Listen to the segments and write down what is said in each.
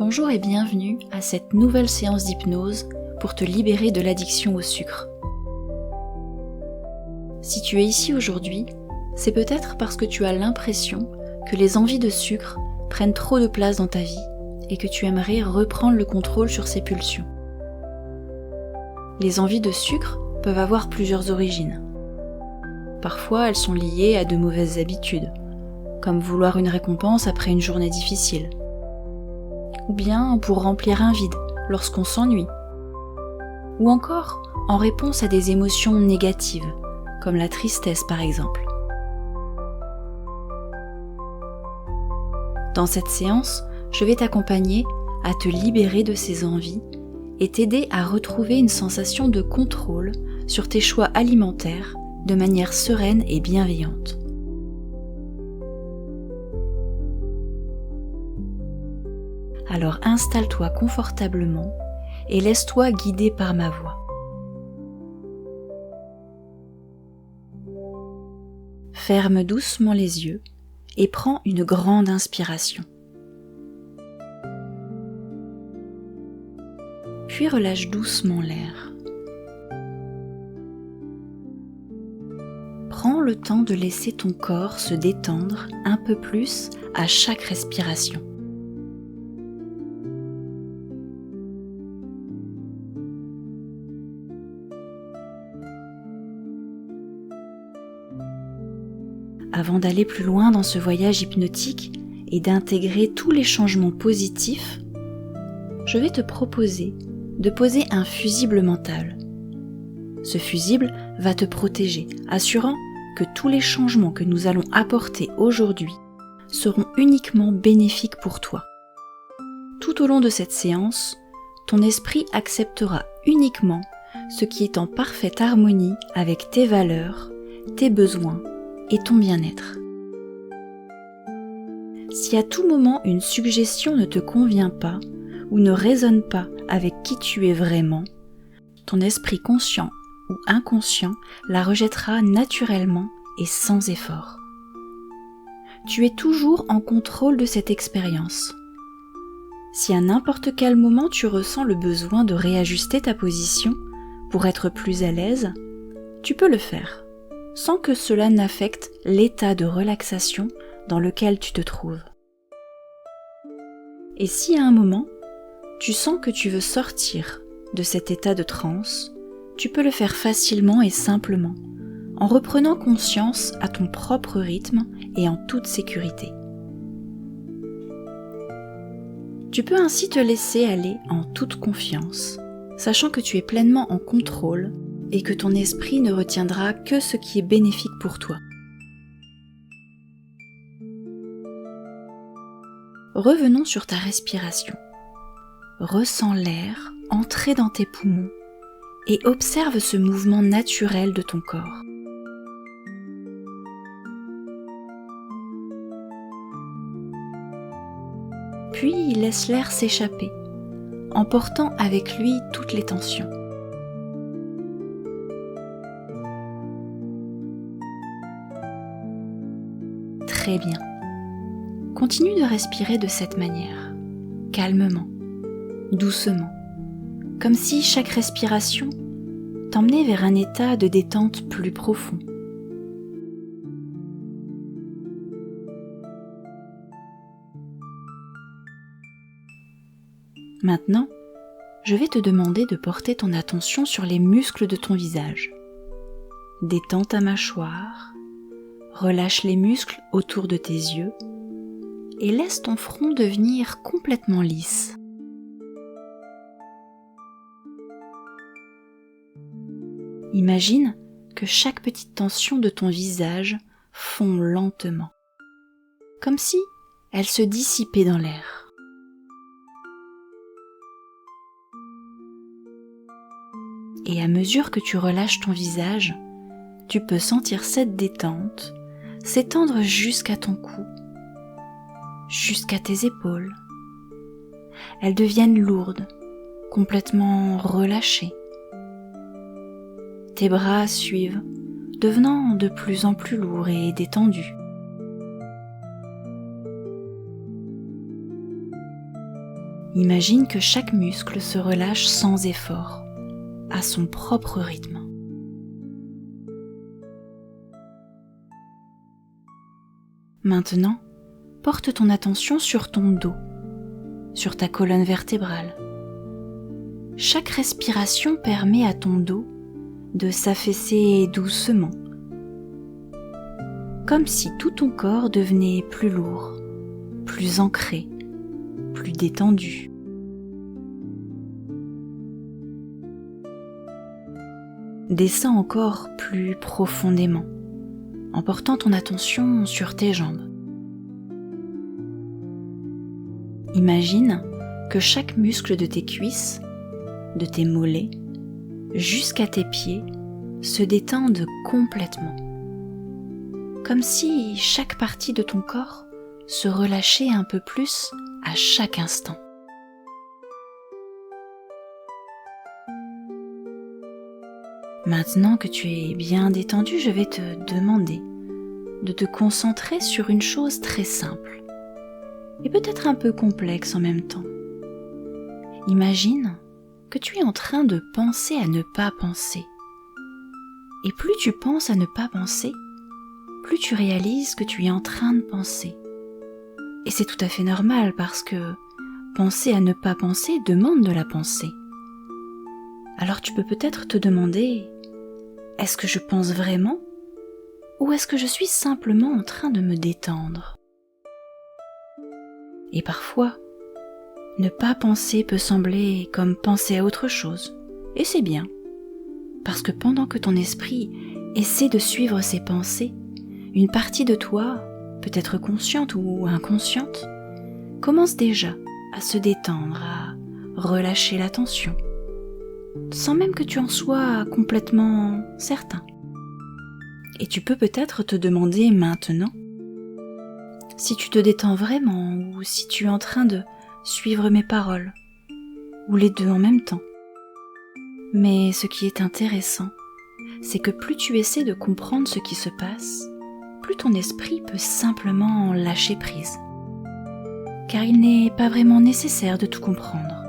Bonjour et bienvenue à cette nouvelle séance d'hypnose pour te libérer de l'addiction au sucre. Si tu es ici aujourd'hui, c'est peut-être parce que tu as l'impression que les envies de sucre prennent trop de place dans ta vie et que tu aimerais reprendre le contrôle sur ces pulsions. Les envies de sucre peuvent avoir plusieurs origines. Parfois, elles sont liées à de mauvaises habitudes, comme vouloir une récompense après une journée difficile, ou bien pour remplir un vide lorsqu'on s'ennuie, ou encore en réponse à des émotions négatives, comme la tristesse par exemple. Dans cette séance, je vais t'accompagner à te libérer de ces envies et t'aider à retrouver une sensation de contrôle sur tes choix alimentaires de manière sereine et bienveillante. Alors installe-toi confortablement et laisse-toi guider par ma voix. Ferme doucement les yeux et prends une grande inspiration. Puis relâche doucement l'air. Prends le temps de laisser ton corps se détendre un peu plus à chaque respiration. Avant d'aller plus loin dans ce voyage hypnotique et d'intégrer tous les changements positifs, je vais te proposer de poser un fusible mental. Ce fusible va te protéger, assurant que tous les changements que nous allons apporter aujourd'hui seront uniquement bénéfiques pour toi. Tout au long de cette séance, ton esprit acceptera uniquement ce qui est en parfaite harmonie avec tes valeurs, tes besoins et ton bien-être. Si à tout moment une suggestion ne te convient pas ou ne résonne pas avec qui tu es vraiment, ton esprit conscient ou inconscient la rejettera naturellement et sans effort. Tu es toujours en contrôle de cette expérience. Si à n'importe quel moment tu ressens le besoin de réajuster ta position pour être plus à l'aise, tu peux le faire, sans que cela n'affecte l'état de relaxation dans lequel tu te trouves. Et si à un moment, tu sens que tu veux sortir de cet état de transe, tu peux le faire facilement et simplement, en reprenant conscience à ton propre rythme et en toute sécurité. Tu peux ainsi te laisser aller en toute confiance, sachant que tu es pleinement en contrôle et que ton esprit ne retiendra que ce qui est bénéfique pour toi. Revenons sur ta respiration. Ressens l'air entrer dans tes poumons et observe ce mouvement naturel de ton corps. Puis laisse l'air s'échapper, emportant avec lui toutes les tensions. Très bien. Continue de respirer de cette manière, calmement, doucement, comme si chaque respiration t'emmenait vers un état de détente plus profond. Maintenant, je vais te demander de porter ton attention sur les muscles de ton visage. Détends ta mâchoire, relâche les muscles autour de tes yeux et laisse ton front devenir complètement lisse. Imagine que chaque petite tension de ton visage fond lentement, comme si elle se dissipait dans l'air. Et à mesure que tu relâches ton visage, tu peux sentir cette détente s'étendre jusqu'à ton cou, jusqu'à tes épaules. Elles deviennent lourdes, complètement relâchées. Tes bras suivent, devenant de plus en plus lourds et détendus. Imagine que chaque muscle se relâche sans effort, à son propre rythme. Maintenant, porte ton attention sur ton dos, sur ta colonne vertébrale. Chaque respiration permet à ton dos de s'affaisser doucement, comme si tout ton corps devenait plus lourd, plus ancré, plus détendu. Descends encore plus profondément, en portant ton attention sur tes jambes. Imagine que chaque muscle de tes cuisses, de tes mollets, jusqu'à tes pieds, se détende complètement. Comme si chaque partie de ton corps se relâchait un peu plus à chaque instant. Maintenant que tu es bien détendu, je vais te demander de te concentrer sur une chose très simple et peut-être un peu complexe en même temps. Imagine que tu es en train de penser à ne pas penser. Et plus tu penses à ne pas penser, plus tu réalises que tu es en train de penser. Et c'est tout à fait normal parce que penser à ne pas penser demande de la pensée. Alors tu peux peut-être te demander, est-ce que je pense vraiment ou est-ce que je suis simplement en train de me détendre? Et parfois, ne pas penser peut sembler comme penser à autre chose, et c'est bien, parce que pendant que ton esprit essaie de suivre ses pensées, une partie de toi, peut-être consciente ou inconsciente, commence déjà à se détendre, à relâcher la tension, sans même que tu en sois complètement certain. Et tu peux peut-être te demander maintenant si tu te détends vraiment ou si tu es en train de suivre mes paroles, ou les deux en même temps. Mais ce qui est intéressant, c'est que plus tu essaies de comprendre ce qui se passe, plus ton esprit peut simplement lâcher prise. Car il n'est pas vraiment nécessaire de tout comprendre.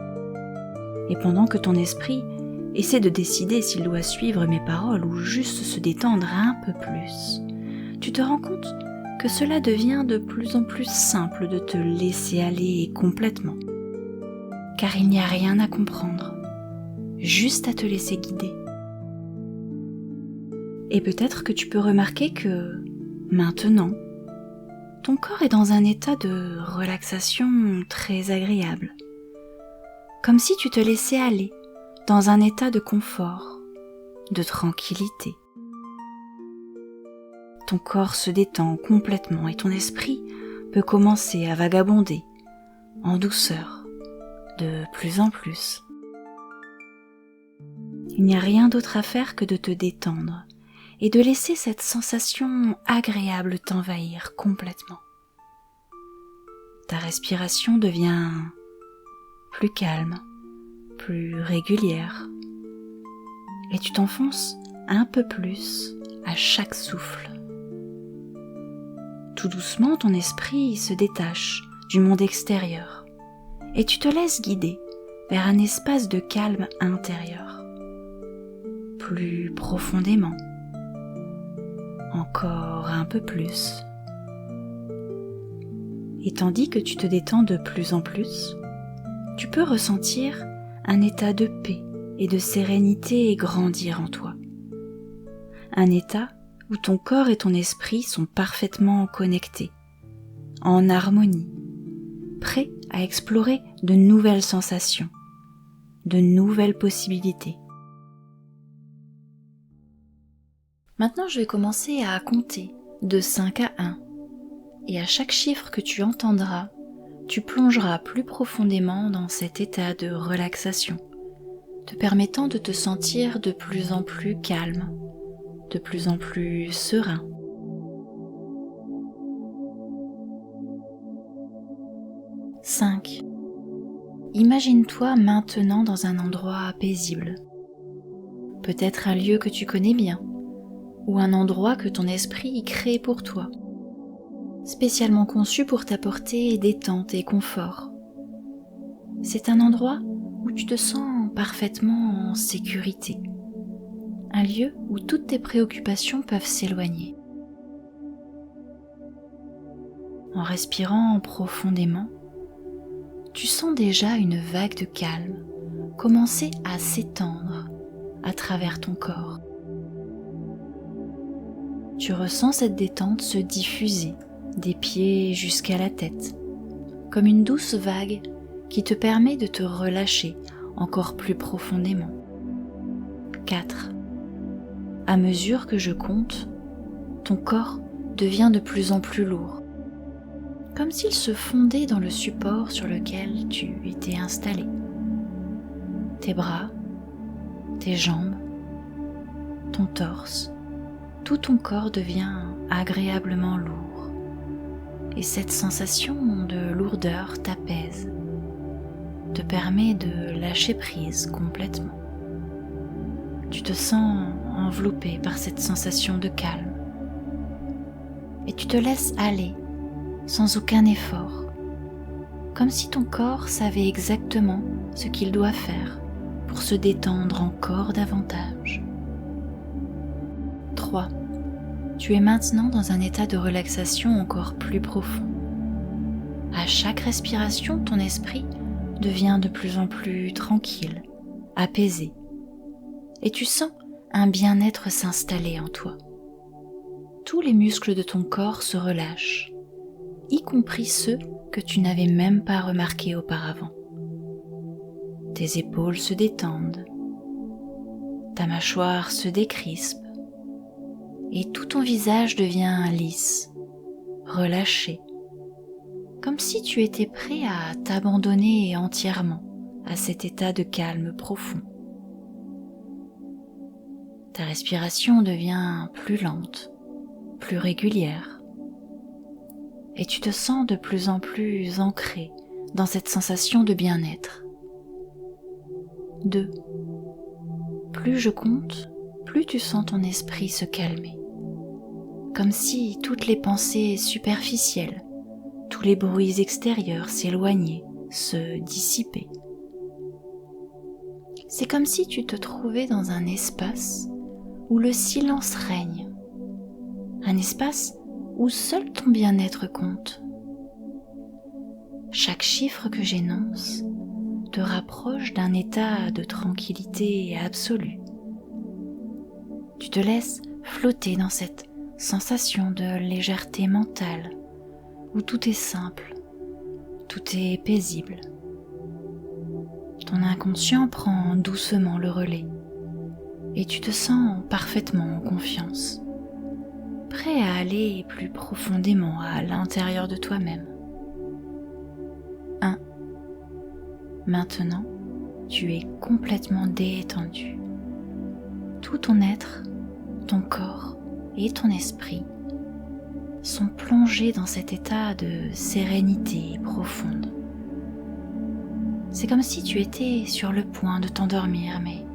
Et pendant que ton esprit essaie de décider s'il doit suivre mes paroles ou juste se détendre un peu plus, tu te rends compte que cela devient de plus en plus simple de te laisser aller complètement. Car il n'y a rien à comprendre, juste à te laisser guider. Et peut-être que tu peux remarquer que, maintenant, ton corps est dans un état de relaxation très agréable. Comme si tu te laissais aller dans un état de confort, de tranquillité. Ton corps se détend complètement et ton esprit peut commencer à vagabonder en douceur, de plus en plus. Il n'y a rien d'autre à faire que de te détendre et de laisser cette sensation agréable t'envahir complètement. Ta respiration devient plus calme, plus régulière, et tu t'enfonces un peu plus à chaque souffle. Tout doucement, ton esprit se détache du monde extérieur et tu te laisses guider vers un espace de calme intérieur. Plus profondément, encore un peu plus. Et tandis que tu te détends de plus en plus, tu peux ressentir un état de paix et de sérénité grandir en toi. Un état où ton corps et ton esprit sont parfaitement connectés, en harmonie, prêts à explorer de nouvelles sensations, de nouvelles possibilités. Maintenant, je vais commencer à compter de 5 à 1, et à chaque chiffre que tu entendras, tu plongeras plus profondément dans cet état de relaxation, te permettant de te sentir de plus en plus calme, de plus en plus serein. 5. Imagine-toi maintenant dans un endroit paisible. Peut-être un lieu que tu connais bien, ou un endroit que ton esprit crée pour toi, spécialement conçu pour t'apporter détente et confort. c'est un endroit où tu te sens parfaitement en sécurité. Un lieu où toutes tes préoccupations peuvent s'éloigner. En respirant profondément, tu sens déjà une vague de calme commencer à s'étendre à travers ton corps. Tu ressens cette détente se diffuser des pieds jusqu'à la tête, comme une douce vague qui te permet de te relâcher encore plus profondément. 4. À mesure que je compte, ton corps devient de plus en plus lourd, comme s'il se fondait dans le support sur lequel tu étais installé. Tes bras, tes jambes, ton torse, tout ton corps devient agréablement lourd. Et cette sensation de lourdeur t'apaise, te permet de lâcher prise complètement. Tu te sens enveloppé par cette sensation de calme. Et tu te laisses aller sans aucun effort, comme si ton corps savait exactement ce qu'il doit faire pour se détendre encore davantage. 3. Tu es maintenant dans un état de relaxation encore plus profond. À chaque respiration, ton esprit devient de plus en plus tranquille, apaisé, et tu sens un bien-être s'installer en toi. Tous les muscles de ton corps se relâchent, y compris ceux que tu n'avais même pas remarqués auparavant. Tes épaules se détendent, ta mâchoire se décrispe, et tout ton visage devient lisse, relâché, comme si tu étais prêt à t'abandonner entièrement à cet état de calme profond. Ta respiration devient plus lente, plus régulière, et tu te sens de plus en plus ancré dans cette sensation de bien-être. 2. Plus je compte, plus tu sens ton esprit se calmer, comme si toutes les pensées superficielles, tous les bruits extérieurs s'éloignaient, se dissipaient. C'est comme si tu te trouvais dans un espace où le silence règne, un espace où seul ton bien-être compte. Chaque chiffre que j'énonce te rapproche d'un état de tranquillité absolue. Tu te laisses flotter dans cette sensation de légèreté mentale, où tout est simple, tout est paisible. Ton inconscient prend doucement le relais, et tu te sens parfaitement en confiance, prêt à aller plus profondément à l'intérieur de toi-même. 1. Maintenant, tu es complètement détendu. Tout ton être, ton corps et ton esprit sont plongés dans cet état de sérénité profonde. C'est comme si tu étais sur le point de t'endormir, mais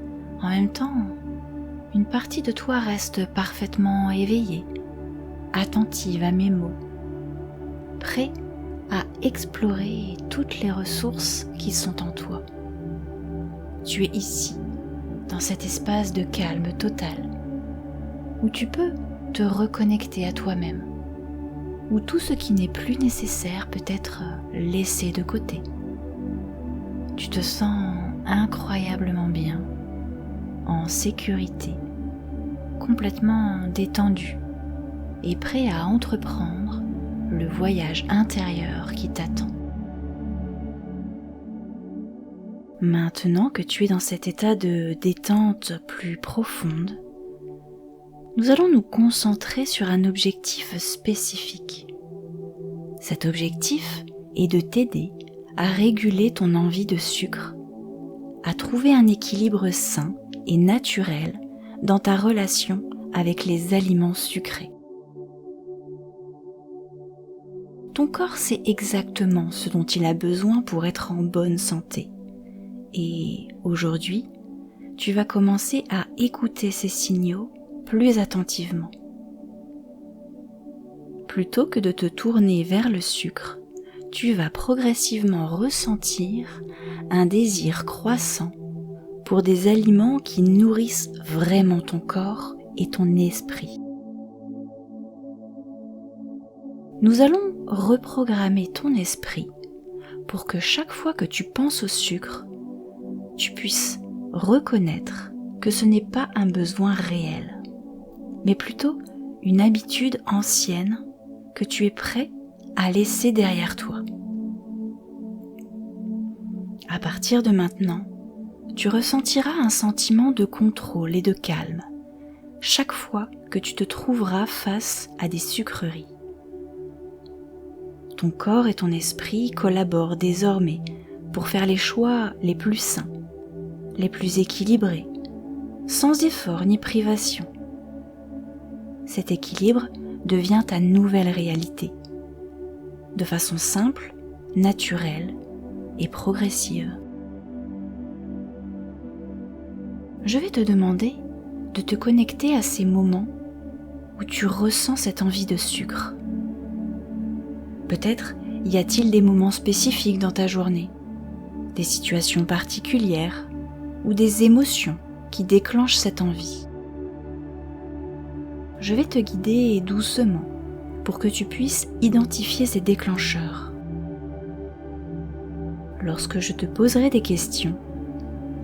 en même temps, une partie de toi reste parfaitement éveillée, attentive à mes mots, prêt à explorer toutes les ressources qui sont en toi. Tu es ici, dans cet espace de calme total, où tu peux te reconnecter à toi-même, où tout ce qui n'est plus nécessaire peut être laissé de côté. Tu te sens incroyablement bien, en sécurité, complètement détendu et prêt à entreprendre le voyage intérieur qui t'attend. Maintenant que tu es dans cet état de détente plus profonde, nous allons nous concentrer sur un objectif spécifique. Cet objectif est de t'aider à réguler ton envie de sucre, à trouver un équilibre sain et naturel dans ta relation avec les aliments sucrés. Ton corps sait exactement ce dont il a besoin pour être en bonne santé. Et aujourd'hui, tu vas commencer à écouter ces signaux plus attentivement. Plutôt que de te tourner vers le sucre, tu vas progressivement ressentir un désir croissant pour des aliments qui nourrissent vraiment ton corps et ton esprit. Nous allons reprogrammer ton esprit pour que chaque fois que tu penses au sucre, tu puisses reconnaître que ce n'est pas un besoin réel, mais plutôt une habitude ancienne que tu es prêt à laisser derrière toi. À partir de maintenant, tu ressentiras un sentiment de contrôle et de calme chaque fois que tu te trouveras face à des sucreries. Ton corps et ton esprit collaborent désormais pour faire les choix les plus sains, les plus équilibrés, sans effort ni privation. Cet équilibre devient ta nouvelle réalité, de façon simple, naturelle et progressive. Je vais te demander de te connecter à ces moments où tu ressens cette envie de sucre. Peut-être y a-t-il des moments spécifiques dans ta journée, des situations particulières ou des émotions qui déclenchent cette envie. Je vais te guider doucement pour que tu puisses identifier ces déclencheurs. Lorsque je te poserai des questions,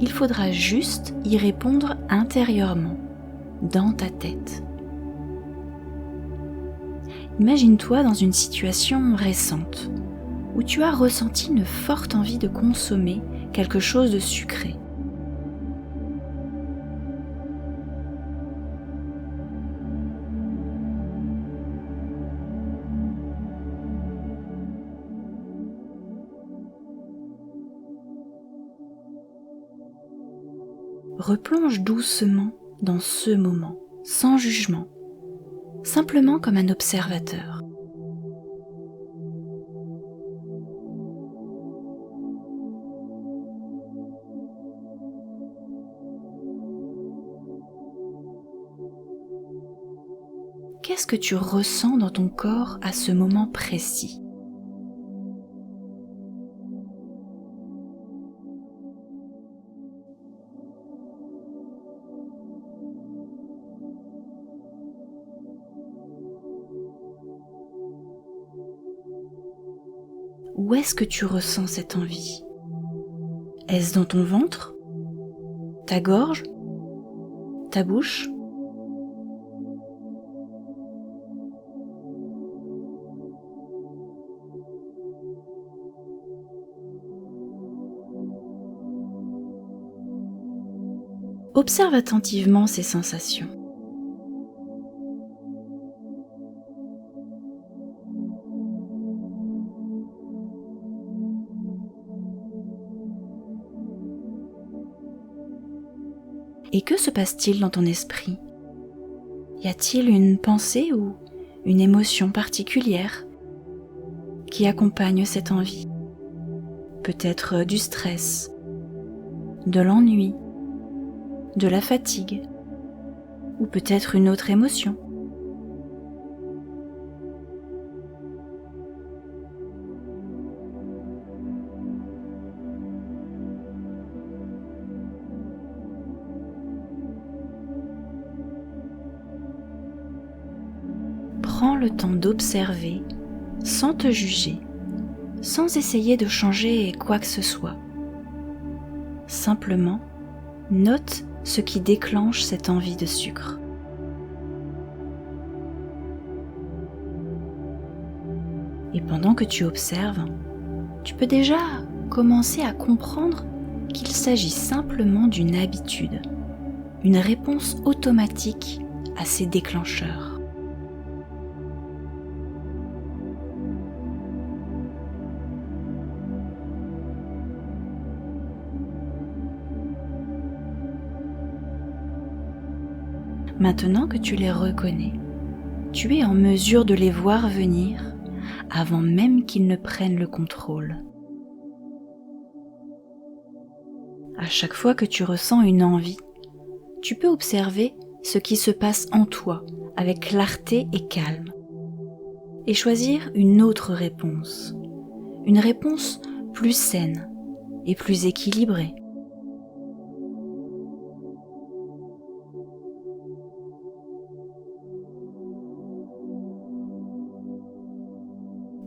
il faudra juste y répondre intérieurement, dans ta tête. Imagine-toi dans une situation récente où tu as ressenti une forte envie de consommer quelque chose de sucré. Replonge doucement dans ce moment, sans jugement, simplement comme un observateur. Qu'est-ce que tu ressens dans ton corps à ce moment précis ? Où est-ce que tu ressens cette envie ? Est-ce dans ton ventre ? Ta gorge ? Ta bouche ? Observe attentivement ces sensations. Et que se passe-t-il dans ton esprit ? Y a-t-il une pensée ou une émotion particulière qui accompagne cette envie ? Peut-être du stress, de l'ennui, de la fatigue, ou peut-être une autre émotion. Prends le temps d'observer sans te juger, sans essayer de changer quoi que ce soit. Simplement, note ce qui déclenche cette envie de sucre. Et pendant que tu observes, tu peux déjà commencer à comprendre qu'il s'agit simplement d'une habitude, une réponse automatique à ces déclencheurs. Maintenant que tu les reconnais, tu es en mesure de les voir venir avant même qu'ils ne prennent le contrôle. À chaque fois que tu ressens une envie, tu peux observer ce qui se passe en toi avec clarté et calme et choisir une autre réponse, une réponse plus saine et plus équilibrée.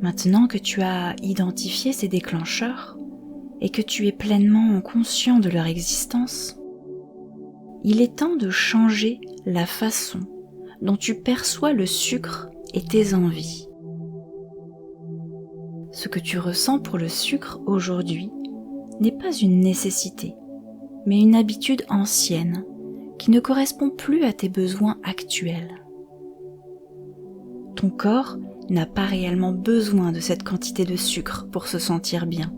Maintenant que tu as identifié ces déclencheurs et que tu es pleinement conscient de leur existence, il est temps de changer la façon dont tu perçois le sucre et tes envies. Ce que tu ressens pour le sucre aujourd'hui n'est pas une nécessité, mais une habitude ancienne qui ne correspond plus à tes besoins actuels. Ton corps n'a pas réellement besoin de cette quantité de sucre pour se sentir bien.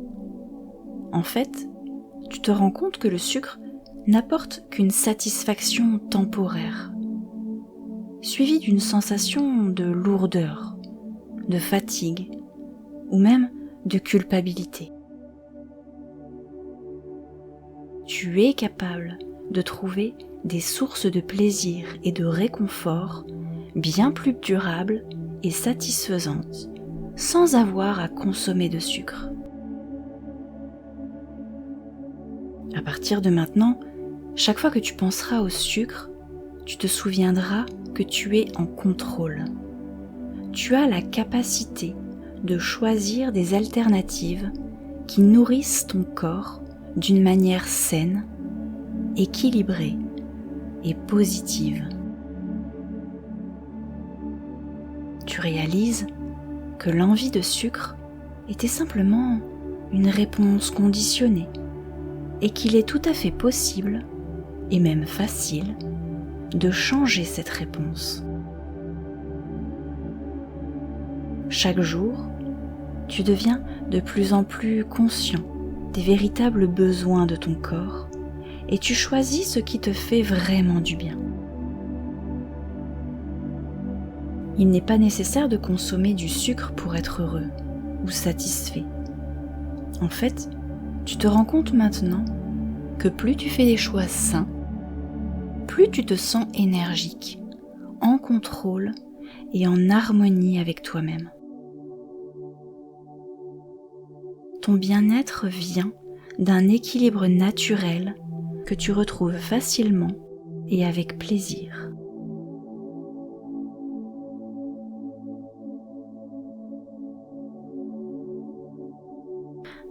En fait, tu te rends compte que le sucre n'apporte qu'une satisfaction temporaire, suivie d'une sensation de lourdeur, de fatigue ou même de culpabilité. Tu es capable de trouver des sources de plaisir et de réconfort bien plus durables et satisfaisantes sans avoir à consommer de sucre. À partir de maintenant, chaque fois que tu penseras au sucre, tu te souviendras que tu es en contrôle. Tu as la capacité de choisir des alternatives qui nourrissent ton corps d'une manière saine, équilibrée et positive. Tu réalises que l'envie de sucre était simplement une réponse conditionnée et qu'il est tout à fait possible, et même facile, de changer cette réponse. Chaque jour, tu deviens de plus en plus conscient des véritables besoins de ton corps et tu choisis ce qui te fait vraiment du bien. Il n'est pas nécessaire de consommer du sucre pour être heureux ou satisfait. En fait, tu te rends compte maintenant que plus tu fais des choix sains, plus tu te sens énergique, en contrôle et en harmonie avec toi-même. Ton bien-être vient d'un équilibre naturel que tu retrouves facilement et avec plaisir.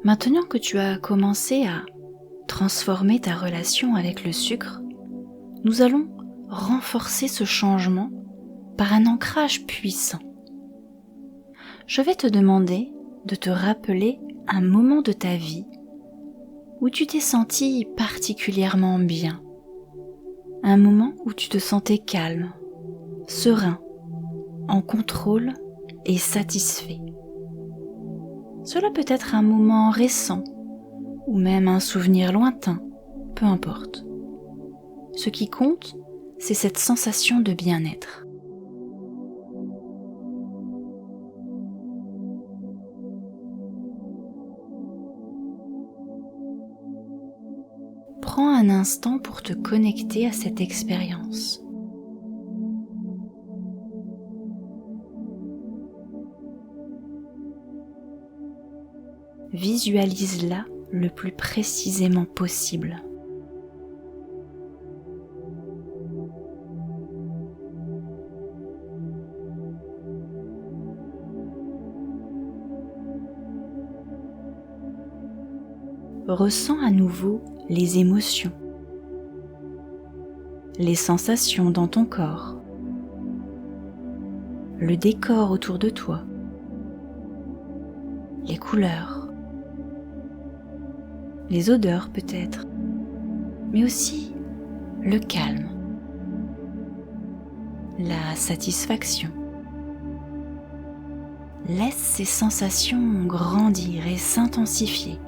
Maintenant que tu as commencé à transformer ta relation avec le sucre, nous allons renforcer ce changement par un ancrage puissant. Je vais te demander de te rappeler un moment de ta vie où tu t'es senti particulièrement bien, un moment où tu te sentais calme, serein, en contrôle et satisfait. Cela peut être un moment récent ou même un souvenir lointain, peu importe. Ce qui compte, c'est cette sensation de bien-être. Prends un instant pour te connecter à cette expérience. Visualise-la le plus précisément possible. Ressens à nouveau les émotions, les sensations dans ton corps, le décor autour de toi, les couleurs, les odeurs peut-être, mais aussi le calme, la satisfaction. Laisse ces sensations grandir et s'intensifier.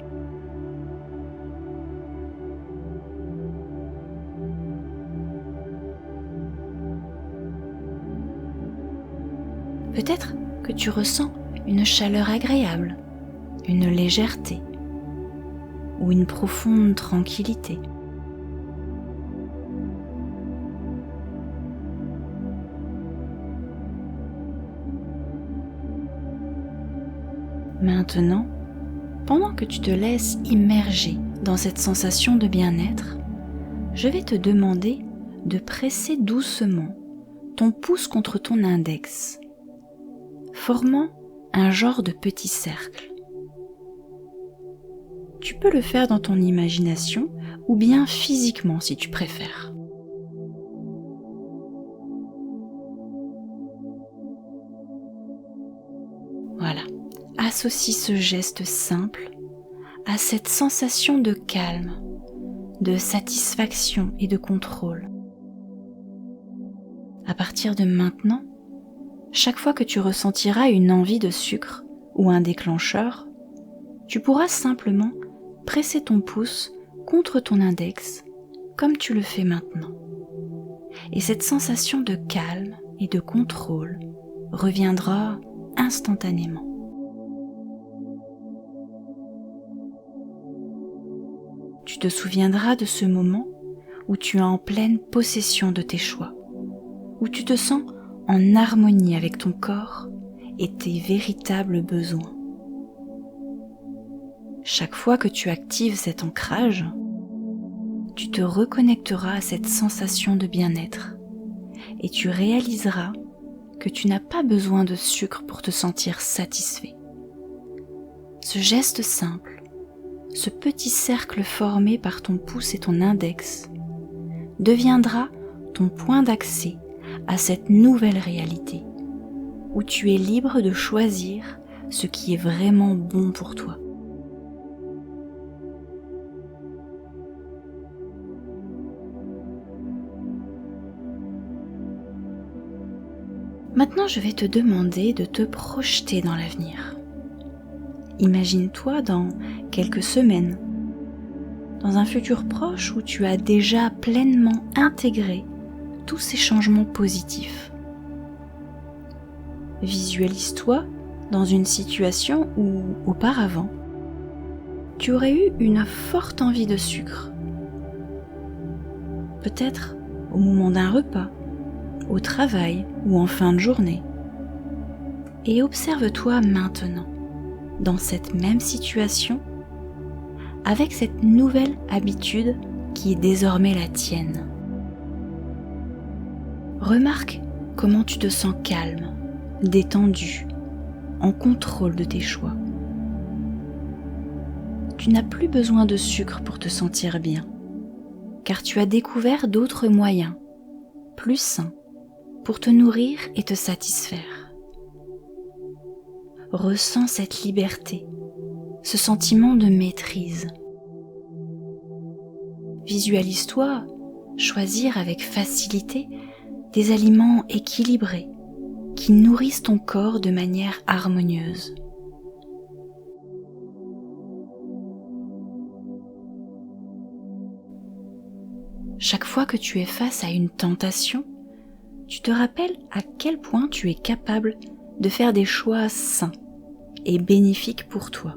Peut-être que tu ressens une chaleur agréable, une légèreté ou une profonde tranquillité. Maintenant, pendant que tu te laisses immerger dans cette sensation de bien-être, je vais te demander de presser doucement ton pouce contre ton index, formant un genre de petit cercle. Tu peux le faire dans ton imagination ou bien physiquement si tu préfères. Voilà, associe ce geste simple à cette sensation de calme, de satisfaction et de contrôle. À partir de maintenant, chaque fois que tu ressentiras une envie de sucre ou un déclencheur, tu pourras simplement presser ton pouce contre ton index comme tu le fais maintenant. Et cette sensation de calme et de contrôle reviendra instantanément. Tu te souviendras de ce moment où tu es en pleine possession de tes choix, où tu te sens en harmonie avec ton corps et tes véritables besoins. Chaque fois que tu actives cet ancrage, tu te reconnecteras à cette sensation de bien-être et tu réaliseras que tu n'as pas besoin de sucre pour te sentir satisfait. Ce geste simple, ce petit cercle formé par ton pouce et ton index, deviendra ton point d'accès à cette nouvelle réalité où tu es libre de choisir ce qui est vraiment bon pour toi. Maintenant, je vais te demander de te projeter dans l'avenir. Imagine-toi dans quelques semaines, dans un futur proche où tu as déjà pleinement intégré tous ces changements positifs. Visualise-toi dans une situation où, auparavant, tu aurais eu une forte envie de sucre. Peut-être au moment d'un repas, au travail ou en fin de journée. Et observe-toi maintenant, dans cette même situation, avec cette nouvelle habitude qui est désormais la tienne. Remarque comment tu te sens calme, détendu, en contrôle de tes choix. Tu n'as plus besoin de sucre pour te sentir bien, car tu as découvert d'autres moyens, plus sains, pour te nourrir et te satisfaire. Ressens cette liberté, ce sentiment de maîtrise. Visualise-toi choisir avec facilité des aliments équilibrés qui nourrissent ton corps de manière harmonieuse. Chaque fois que tu es face à une tentation, tu te rappelles à quel point tu es capable de faire des choix sains et bénéfiques pour toi,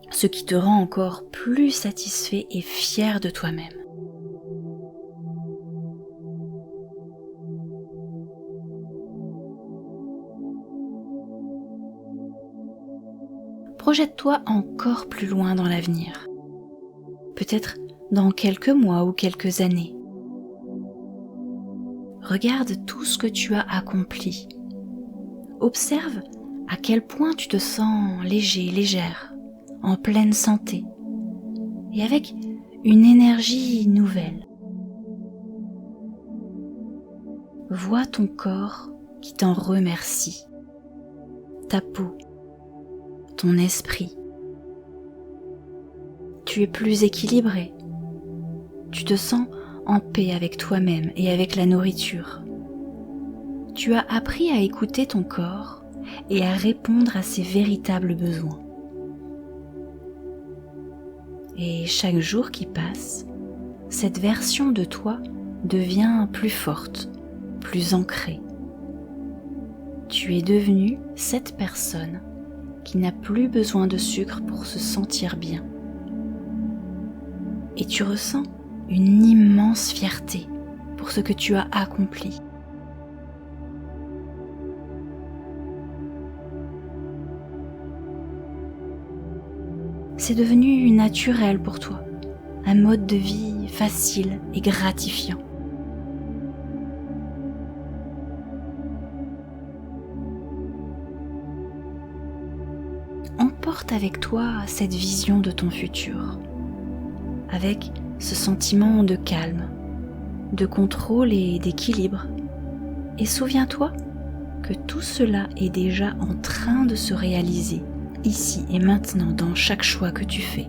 ce qui te rend encore plus satisfait et fier de toi-même. Projette-toi encore plus loin dans l'avenir, peut-être dans quelques mois ou quelques années. Regarde tout ce que tu as accompli. Observe à quel point tu te sens léger, légère, en pleine santé et avec une énergie nouvelle. Vois ton corps qui t'en remercie, ta peau, ton esprit. Tu es plus équilibré. Tu te sens en paix avec toi-même et avec la nourriture. Tu as appris à écouter ton corps et à répondre à ses véritables besoins. Et chaque jour qui passe, cette version de toi devient plus forte, plus ancrée. Tu es devenu cette personne qui n'a plus besoin de sucre pour se sentir bien. Et tu ressens une immense fierté pour ce que tu as accompli. c'est devenu naturel pour toi, un mode de vie facile et gratifiant. Emporte avec toi cette vision de ton futur, avec ce sentiment de calme, de contrôle et d'équilibre. Et souviens-toi que tout cela est déjà en train de se réaliser, ici et maintenant, dans chaque choix que tu fais.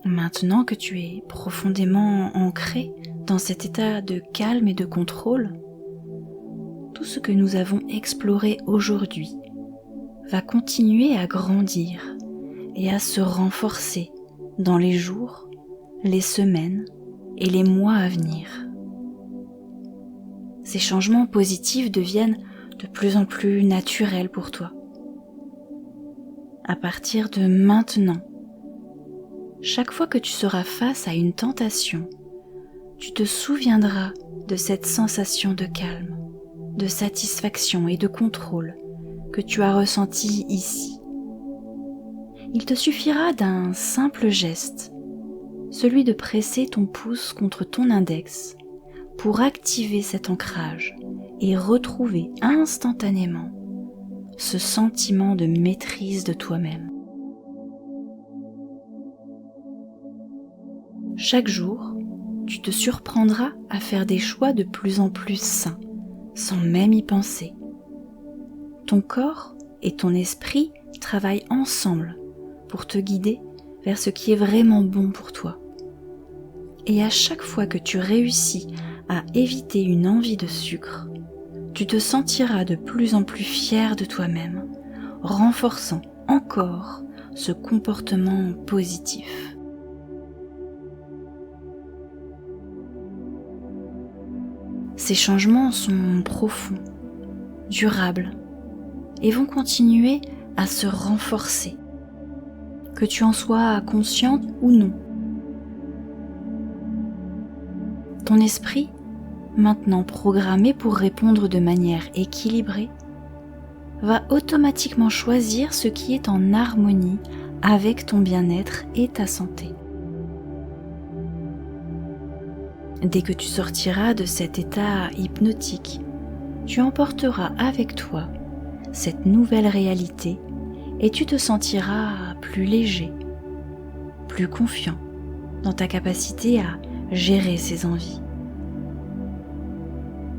Maintenant que tu es profondément ancré dans cet état de calme et de contrôle, tout ce que nous avons exploré aujourd'hui va continuer à grandir et à se renforcer dans les jours, les semaines et les mois à venir. Ces changements positifs deviennent de plus en plus naturels pour toi. À partir de maintenant, chaque fois que tu seras face à une tentation, tu te souviendras de cette sensation de calme, de satisfaction et de contrôle que tu as ressenti ici. Il te suffira d'un simple geste, celui de presser ton pouce contre ton index pour activer cet ancrage et retrouver instantanément ce sentiment de maîtrise de toi-même. Chaque jour, tu te surprendras à faire des choix de plus en plus sains, sans même y penser. Ton corps et ton esprit travaillent ensemble pour te guider vers ce qui est vraiment bon pour toi. Et à chaque fois que tu réussis à éviter une envie de sucre, tu te sentiras de plus en plus fier de toi-même, renforçant encore ce comportement positif. Ces changements sont profonds, durables et vont continuer à se renforcer, que tu en sois consciente ou non. Ton esprit, maintenant programmé pour répondre de manière équilibrée, va automatiquement choisir ce qui est en harmonie avec ton bien-être et ta santé. Dès que tu sortiras de cet état hypnotique, tu emporteras avec toi cette nouvelle réalité et tu te sentiras plus léger, plus confiant dans ta capacité à gérer ces envies.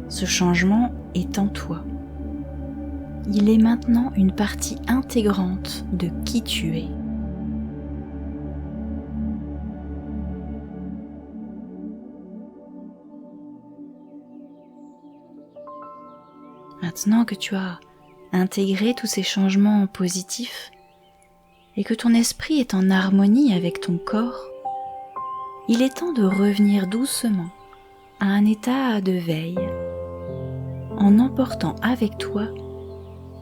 Ce changement est en toi. Il est maintenant une partie intégrante de qui tu es. Maintenant que tu as intégré tous ces changements positifs et que ton esprit est en harmonie avec ton corps, il est temps de revenir doucement à un état de veille en emportant avec toi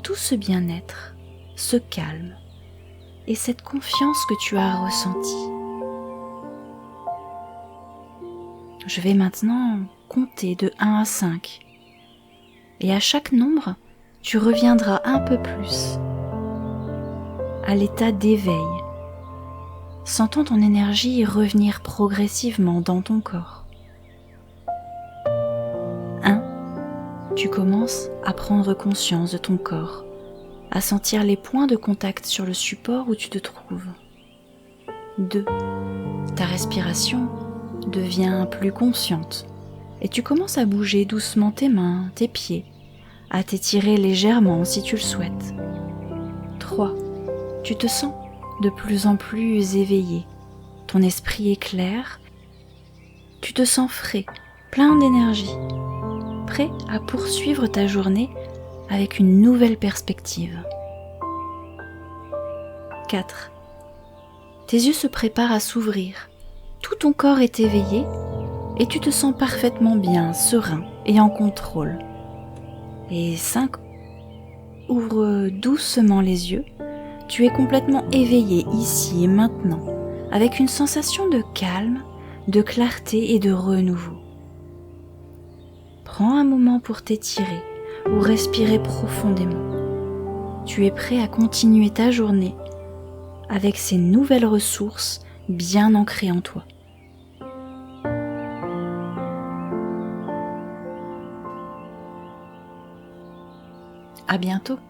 tout ce bien-être, ce calme et cette confiance que tu as ressentie. Je vais maintenant compter de 1 à 5. Et à chaque nombre, tu reviendras un peu plus à l'état d'éveil, sentant ton énergie revenir progressivement dans ton corps. 1. Tu commences à prendre conscience de ton corps, à sentir les points de contact sur le support où tu te trouves. 2. Ta respiration devient plus consciente. Et tu commences à bouger doucement tes mains, tes pieds, à t'étirer légèrement si tu le souhaites. 3. Tu te sens de plus en plus éveillé. Ton esprit est clair. Tu te sens frais, plein d'énergie, prêt à poursuivre ta journée avec une nouvelle perspective. 4. Tes yeux se préparent à s'ouvrir. Tout ton corps est éveillé et tu te sens parfaitement bien, serein et en contrôle. Et 5. Ouvre doucement les yeux. Tu es complètement éveillé ici et maintenant, avec une sensation de calme, de clarté et de renouveau. Prends un moment pour t'étirer ou respirer profondément. Tu es prêt à continuer ta journée avec ces nouvelles ressources bien ancrées en toi. À bientôt.